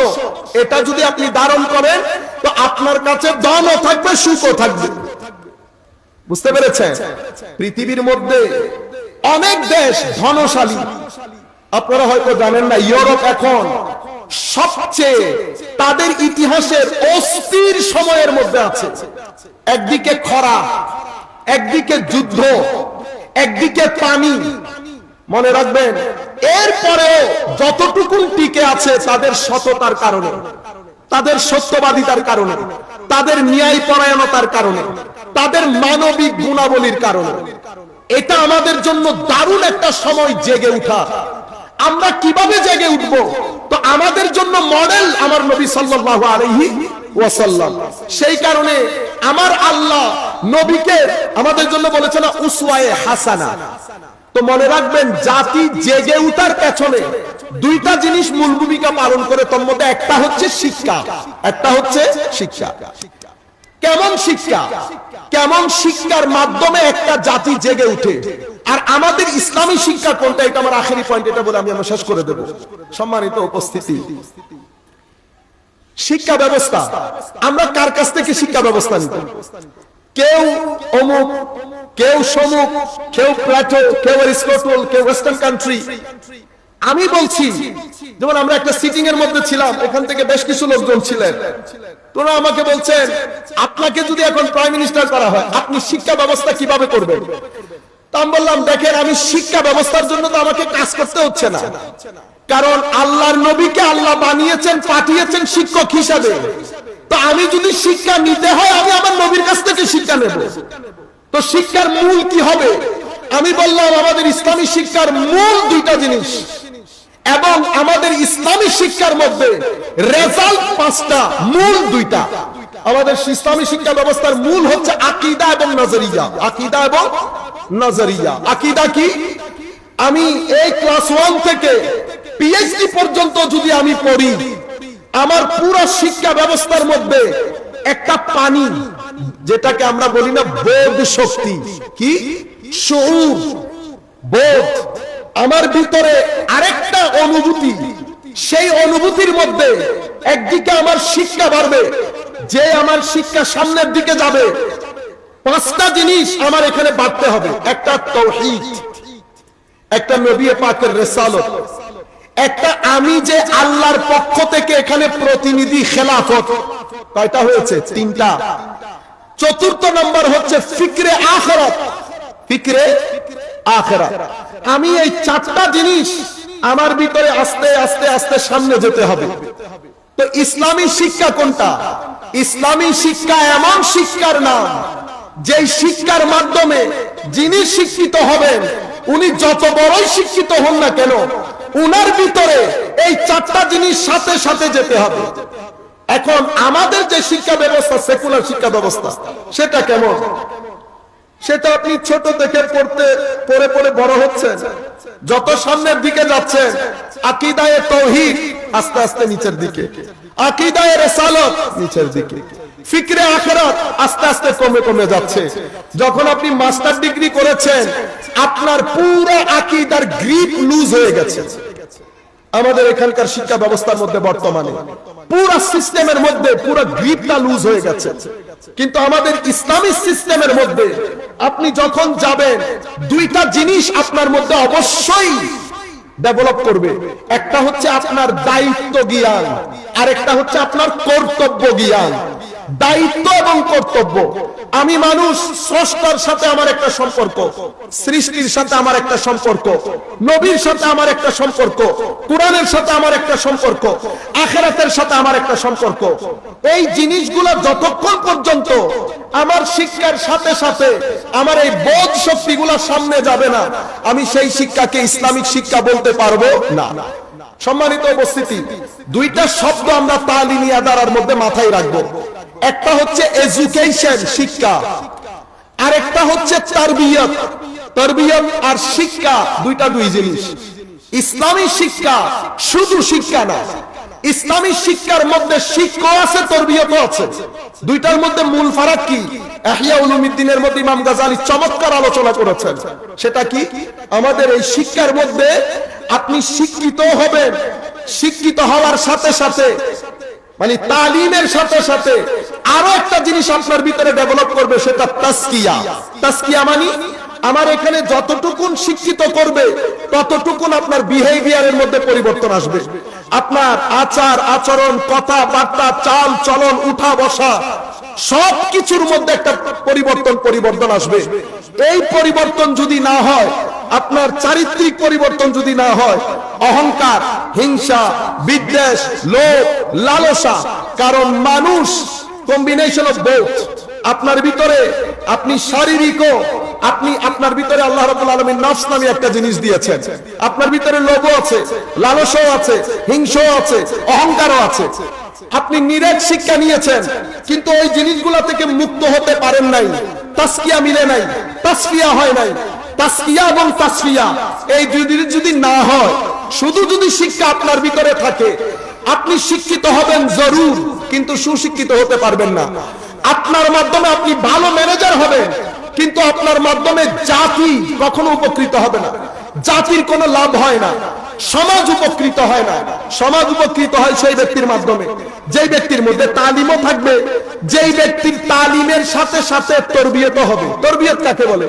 এটা যদি আপনি ধারণ করেন তো আপনার কাছে ধনও থাকবে, সুখও থাকবে। বুঝতে পেরেছেন? পৃথিবীর মধ্যে অনেক দেশ ধনশালী, আপনারা হয়তো জানেন না, ইউরোপ এখন সবচেয়ে তাদের ইতিহাসের অস্থির সময়ের মধ্যে আছে। একদিকে খরা, একদিকে যুদ্ধ, একদিকে পানি। মনে রাখবেন, এরপরেও যতটুকু টিকে আছে তাদের সততার কারণে, তাদের সত্যবাদিতার কারণে, তাদের ন্যায় পরায়ণতার কারণে, তাদের মানবিক গুণাবলীর কারণে। এটা আমাদের জন্য দারুণ একটা সময় জেগে উঠা। আমরা কিভাবে জেগে উঠবো? তো আমাদের জন্য মডেল আমার নবী সাল্লাল্লাহু আলাইহি ওয়াসাল্লাম। সেই কারণে আমার আল্লাহ নবীকে আমাদের জন্য বলেছেন না উসওয়ায়ে হাসানা। তো মনে রাখবেন, জাতি জেগে উঠার পেছনে দুইটা জিনিস মূল ভূমিকা পালন করে। তোর মধ্যে একটা হচ্ছে শিক্ষা, একটা হচ্ছে শিক্ষা। কেমন শিক্ষা? কেমন শিক্ষার মাধ্যমে একটা জাতি জেগে উঠে? আর আমাদের ইসলামী শিক্ষা কোনটা? এটা আমার আখেরি পয়েন্ট, এটা বলে আমি শেষ করে দেব। সম্মানিত উপস্থিতি, শিক্ষা ব্যবস্থা আমরা কার কাছ থেকে শিক্ষা ব্যবস্থা নিব? কেউ অমুক, কেউ সমুক, কেউ প্লাটো, কেউ অ্যারিস্টটল, কেউ ওয়েস্টার্ন কান্ট্রি। আমি বলছি, যেমন আমরা একটা সিটিং এর মধ্যে ছিলাম, এখান থেকে বেশ কিছু লোকজন ছিলেন। তোরা আমাকে বলছেন, আপনাকে যদি এখন প্রাইম মিনিস্টার করা হয়, আপনি শিক্ষা ব্যবস্থা কিভাবে করবেন? তা আমি বললাম, দেখেন, আমি শিক্ষা ব্যবস্থার জন্য তো আমাকে কাজ করতে হচ্ছে না, কারণ আল্লাহর নবীকে আল্লাহ বানিয়েছেন, পাঠিয়েছেন শিক্ষক হিসাবে। তো আমি যদি শিক্ষা নিতে হয়, আমি আমার নবীর কাছ থেকে শিক্ষা নেব। তো শিক্ষার মূল কি হবে? আমি বললাম, আমাদের ইসলামী শিক্ষার মূল দুইটা জিনিস, এবং আমাদের ইসলামী শিক্ষার মধ্যে রেজাল্ট পাঁচটা, মূল দুইটা। আমাদের ইসলামী শিক্ষা ব্যবস্থার মূল হচ্ছে আকীদা এবং নজরিয়া। আকীদা এবং নজরিয়া। আকীদা কি? আমি এই ক্লাস 1 থেকে পিএইচডি পর্যন্ত যদি আমি পড়ি, আমার পুরো শিক্ষা ব্যবস্থার মধ্যে একটা পানি, যেটাকে আমরা বলি না বোধ শক্তি, কি শউর, বোধ, আমার ভিতরে আরেকটা অনুভূতি। সেই অনুভূতির মধ্যে একদিকে আমার শিক্ষা বাড়বে, যে আমার শিক্ষা সামনের দিকে যাবে, পাঁচটা জিনিস আমার এখানে বাড়তে হবে। একটা তাওহীদ, একটা নবী পাকের রিসালাত, একটা আমি যে আল্লাহর পক্ষ থেকে এখানে প্রতিনিধি, খেলাফত। কয়টা হয়েছে? 3টা। চতুর্থ নম্বর হচ্ছে ফিকরে আখিরাত। ফিকরে আখিরাত। আমি এই 4টা জিনিস আমার ভিতরে আস্তে আস্তে আস্তে সামনে যেতে হবে। তো ইসলামী শিক্ষা কোনটা? ইসলামী শিক্ষা এমন শিক্ষার নাম, যেই শিক্ষার মাধ্যমে যিনি শিক্ষিত হবেন, উনি যত বড়ই শিক্ষিত হন না কেন, উনার ভিতরে এই 4টা জিনিস সাথে সাথে যেতে হবে। এখন আমাদের যে শিক্ষা ব্যবস্থা, সেকুলার শিক্ষা ব্যবস্থা, সেটা কেমন? সেটা আপনি ছোট থেকে পড়ে পড়ে বড় হচ্ছেন, যত সামনের দিকে যাচ্ছেন, আকীদায়ে তাওহীদ আস্তে আস্তে নিচের দিকে, আকীদায়ে রিসালাত নিচের দিকে, ফিকরে আখিরাত আস্তে আস্তে কমে কমে যাচ্ছে। যখন আপনি মাস্টার ডিগ্রি করেছেন, আপনার পুরো আকীদার গ্রিপ লুজ হয়ে গেছে। আমাদের এখানকার শিক্ষা ব্যবস্থার মধ্যে বর্তমানে পুরো সিস্টেমের মধ্যে পুরো গ্রিপটা লুজ হয়ে গেছে। কিন্তু আমাদের ইসলামী সিস্টেমের মধ্যে আপনি যখন যাবেন, দুইটা জিনিস আপনার মধ্যে অবশ্যই ডেভেলপ করবে। একটা হচ্ছে আপনার দায়িত্ব জ্ঞান, আর একটা হচ্ছে আপনার কর্তব্য জ্ঞান। দায়িত্ব এবং কর্তব্য। আমি মানুষ, স্রষ্টার সাথে আমার একটা সম্পর্ক, সৃষ্টির সাথে আমার একটা সম্পর্ক, নবীর সাথে আমার একটা সম্পর্ক, কোরআনের সাথে আমার একটা সম্পর্ক, আখিরাতের সাথে আমার একটা সম্পর্ক। এই জিনিসগুলো যতক্ষণ পর্যন্ত আমার শিক্ষার সাথে সাথে আমার এই বোধ শক্তিগুলো সামনে যাবে না, আমি সেই শিক্ষাকে ইসলামিক শিক্ষা বলতে পারবো না। সম্মানিত উপস্থিতি, দুইটা শব্দ আমরা তালিমি আদারার মধ্যে মাথায় রাখবো। একটা হচ্ছে এডুকেশন, শিক্ষা, আর একটা হচ্ছে তারবিয়ত। তারবিয়ত আর শিক্ষা দুই জিনিস। ইসলামী শিক্ষা শুধু শিক্ষা না, ইসলামী শিক্ষার মধ্যে শিক্ষা আছে, তারবিয়তও আছে। দুইটার মধ্যে মূল ফারাক কি? ইহয়া উলুমিদ্দিনের মধ্যে ইমাম গাজালি চমৎকার আলোচনা করেছেন। সেটা কি? আমাদের এই শিক্ষার মধ্যে আপনি শিক্ষিত হবেন, শিক্ষিত হওয়ার সাথে সাথে, মানে তালিমের সাথে সাথে আরো একটা জিনিস আপনার ভিতরে ডেভেলপ করবে, সেটা তাসকিয়া। তাসকিয়া মানে আমার এখানে যতটুকুন শিক্ষিত করবে, ততটুকুন আপনার বিহেভিয়ারের মধ্যে পরিবর্তন আসবে। আপনার আচার আচরণ, কথাবার্তা, চাল চলন, উঠা বসা সবকিছুর মধ্যে একটা পরিবর্তন আসবে। এই পরিবর্তন যদি না হয়, আপনার চারিত্রিক পরিবর্তন যদি না হয়, অহংকার, হিংসা, বিদ্বেষ, লোভ, লালসা, কারণ মানুষ কম্বিনেশন অফ বোথ। আপনার ভিতরে আপনি শারীরিকও, আপনার ভিতরে আল্লাহ রাব্বুল আলামিন নফস নামে একটা জিনিস দিয়েছেন। আপনার ভিতরে লোভও আছে, লালসাও আছে, হিংসাও আছে, অহংকারও আছে। আপনি নিরেট শিক্ষা নিয়েছেন, কিন্তু ওই জিনিসগুলা থেকে মুক্ত হতে পারেন নাই। তাসকিয়া মিলে নাই, তাসফিয়া হয় নাই। তাসকিয়া এবং তাসফিয়া এই দুই জিনিস যদি না হয়, শুধু যদি শিক্ষা আপনার ভিতরে থাকে, আপনি শিক্ষিত হবেন জরুর, কিন্তু সুশিক্ষিত হতে পারবেন না। আপনার মাধ্যমে আপনি ভালো ম্যানেজার হবেন, কিন্তু আপনার মাধ্যমে জাতি কখনো উপকৃত হবে না। জাতির কোনো লাভ হয় না, সমাজ উপকৃত হয় না। সমাজ উপকৃত হয় সেই ব্যক্তির মাধ্যমে, যেই ব্যক্তির মধ্যে তালিমও থাকবে, যেই ব্যক্তির তালিমের সাথে সাথে তরবিয়ত হবে। তরবিয়ত কাকে বলে?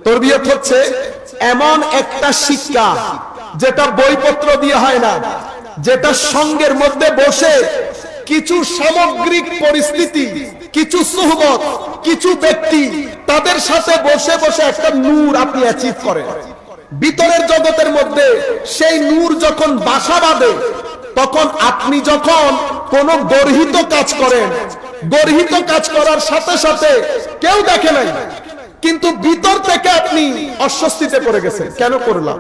তরবিয়ত হচ্ছে এমন একটা শিক্ষা যেটা বইপত্র দিয়ে হয় না, যেটা সঙ্গের মধ্যে বসে কিছু সামগ্রিক পরিস্থিতি, কিছু সুহবত, কিছু ব্যক্তি, তাদের সাথে বসে বসে একটা নূর আপনি অ্যাচিভ করেন। ভিতরের জগতের মধ্যে সেই নূর যখন বাসা বাঁধে, তখন আপনি যখন কোন গর্হিত কাজ করেন, গর্হিত কাজ করার সাথে সাথে কেউ দেখে নাই, কিন্তু ভিতর থেকে আপনি অস্বস্তিতে পড়ে গেছেন, কেন করলাম,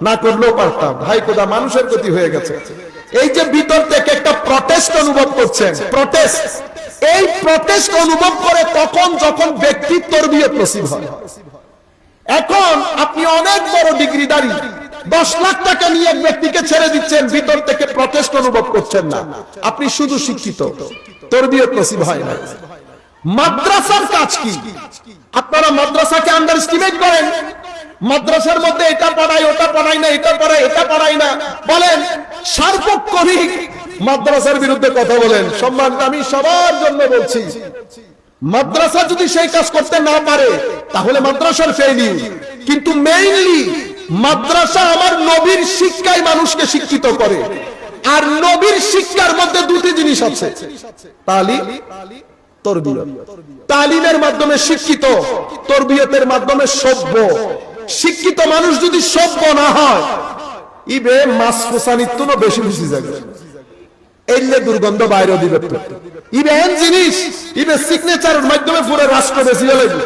না করলেও পারতাম, ভাই খোদা মানুষের ক্ষতি হয়ে গেছে। এই যে ভিতর থেকে একটা প্রটেস্ট অনুভব করছেন, প্রটেস্ট, এই প্রটেস্ট অনুভব করে তখন যখন ব্যক্তির তরবিয়ত নসিব হয়। এখন আপনি অনেক বড় ডিগ্রিধারী, 10 লাখ টাকা নিয়ে এক ব্যক্তিকে ছেড়ে দিচ্ছেন, ভিতর থেকে প্রটেস্ট অনুভব করছেন না, আপনি শুধু শিক্ষিত, তরবিয়ত নসিব হয় না। মাদ্রাসার কাজ কি? আপনারা মাদ্রাসাকে আন্ডার এস্টিমেট করেন। মাদ্রাসার মধ্যে এটা পড়াই, ওটা পড়াই না, এটা পড়াই, এটা পড়াই না, বলেন সার্বক্ষণিক মাদ্রাসার বিরুদ্ধে কথা বলেন। সম্মান আমি সবার জন্য বলছি, মাদ্রাসা যদি সেই কাজ করতে না পারে তাহলে মাদ্রাসার ফেইলিউর। কিন্তু মেইনলি মাদ্রাসা আমার নবীর শিক্ষায় মানুষকে শিক্ষিত করে। আর নবীর শিক্ষার মধ্যে দুটি জিনিস আছে, তালিম, তরবিয়ত। তালিমের মাধ্যমে শিক্ষিত, তরবিয়তের মাধ্যমে সভ্য। শিক্ষিত মানুষ যদি সভ্য না হয়, ইবে মাছ ফোসানিত্ব বেশি বেশি যাবে, এলে দুর্গন্ধ বাইরে দিবে। ইবে এন জিনিস, ইবে সিগনেচারের মাধ্যমে পুরো রাষ্ট্র বেশি লাগবে।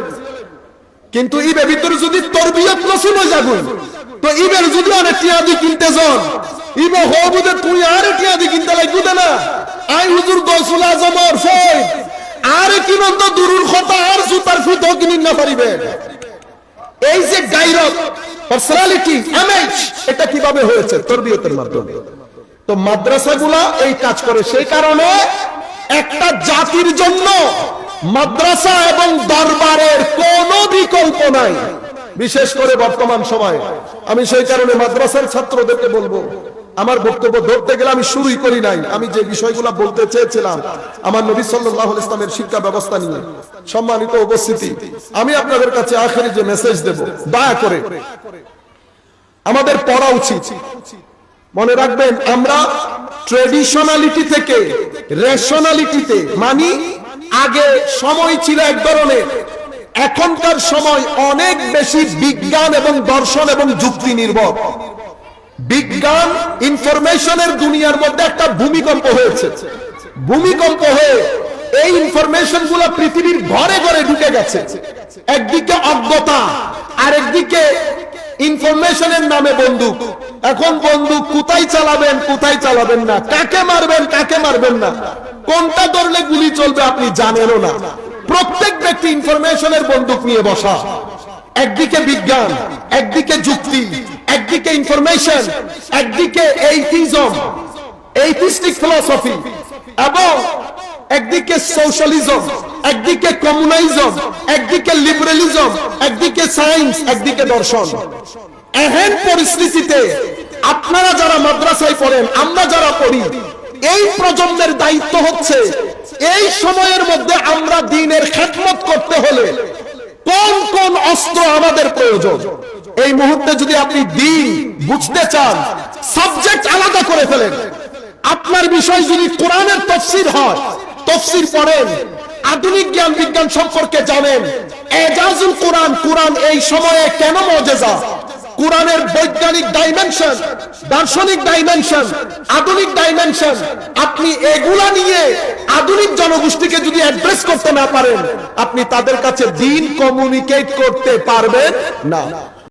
কিন্তু ইবে ভিতরে যদি তরবিয়ত নসিব হয়ে যাবে, তো ইবের যদি অনেক টিয়াদি কিনতে যান, ইবে হবুদে তুই আর টিয়াদি কিনতে লাগবে না। আই হুজুর গৌসুল আজম আর ফয় আর কিনন্দ দুরুল খতা আর জুতার ফিত কিনিন না পারিবে। এই যে গায়রত, পার্সোনালিটি, ইমেজ, এটা কিভাবে হয়েছে? তরবিয়তের মাধ্যমে। তো মাদ্রাসাগুলা এই কাজ করে। সেই কারণে একটা জাতির জন্য মাদ্রাসা এবং দরবারের কোনো বিকল্প নাই, বিশেষ করে বর্তমান সময়ে। আমি সেই কারণে মাদ্রাসার ছাত্রদেরকে বলবো, আমার বক্তব্য ধরতে গেলে আমি শুরুই করি নাই, আমি যে বিষয়গুলো বলতে চেয়েছিলাম আমার নবী সাল্লাল্লাহু আলাইহি ওয়াসাল্লামের শিক্ষা ব্যবস্থা নিয়ে। সম্মানিত উপস্থিতি, আমি আপনাদের কাছে আখেরি যে মেসেজ দেব, দয়া করে আমাদের পড়া উচিত। মনে রাখবেন, আমরা ট্রেডিশনালিটি থেকে রেশনালিটিতে, মানে আগে সময় ছিল এক ধরনের, এখনকার সময় অনেক বেশি বিজ্ঞান এবং দর্শন এবং যুক্তি নির্ভর। বিজ্ঞান ইনফরমেশনের দুনিয়ার মধ্যে একটা ভূমিকম্প হয়েছে। ভূমিকম্প হয়ে এই ইনফরমেশন গুলো পৃথিবীর ঘরে ঘরে ঢুকে গেছে। একদিকে অজ্ঞতা, আর একদিকে ইনফরমেশনের নামে বন্দুক। এখন বন্দুক কোথায় চালাবেন, কোথায় চালাবেন না, কাকে মারবেন, কাকে মারবেন না, কোনটা ধরলে গুলি চলবে আপনি জানেনও না। প্রত্যেক ব্যক্তি ইনফরমেশনের বন্দুক নিয়ে বসা। একদিকে বিজ্ঞান, একদিকে যুক্তি, একদিকে ইনফরমেশন, একদিকে এইথিজম, এইথিস্টিক ফিলসফি, এবং একদিকে সোশ্যালিজম, একদিকে কমিউনিজম, একদিকে লিবারেলিজম, একদিকে সায়েন্স, একদিকে দর্শন। এহেন পরিস্থিতিতে আপনারা যারা মাদ্রাসায় পড়েন, আমরা যারা পড়ি, এই প্রজন্মের দায়িত্ব হচ্ছে এই সময়ের মধ্যে আমরা দ্বীনের খেদমত করতে হলে কোন কোন অস্ত্র আমাদের প্রয়োজন। এই মুহূর্তে যদি আপনি দ্বীন বুঝতে চান, সাবজেক্ট আলাদা করে ফেলেন। আপনার বিষয় যদি কোরআনের তাফসীর হয়, তাফসীর পড়েন। আধুনিক জ্ঞান বিজ্ঞান সম্পর্কে জানেন, এজাজুল কোরআন, কোরআন এই সময়ে কেন মুজিজা, কোরআনের বৈজ্ঞানিক ডাইমেনশন, দার্শনিক ডাইমেনশন, আধুনিক ডাইমেনশন, আপনি এগুলা নিয়ে আধুনিক জনগোষ্ঠীকে যদি অ্যাড্রেস করতে না পারেন, আপনি তাদের কাছে দ্বীন কমিউনিকেট করতে পারবেন না।